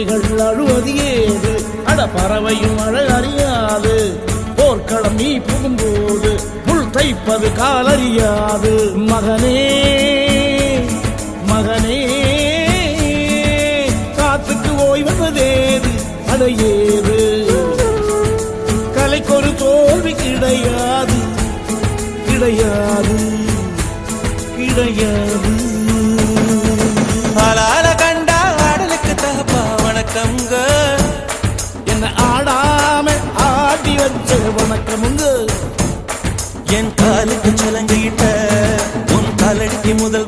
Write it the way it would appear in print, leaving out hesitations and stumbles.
கிளிகள் அழுவது ஏது, அட பறவையும் அழகறியாது. போர்க்களம் நீ புகும்போது முள் தைப்பது காலறியாது. மகனே மகனே காத்துக்கு ஓய்வதேது, அடையேது. கலைக்கொரு தோல்வி கிடையாது கிடையாது கிடையாது. ஆளால கண்டா ஆடலுக்கு தகப்பா வணக்கம்ங்க. என்ன ஆடாம ஆடி வச்ச வணக்கமுங்க. என் காலுக்கு சலங்கிட்ட உன் காலடிக்கு முதல்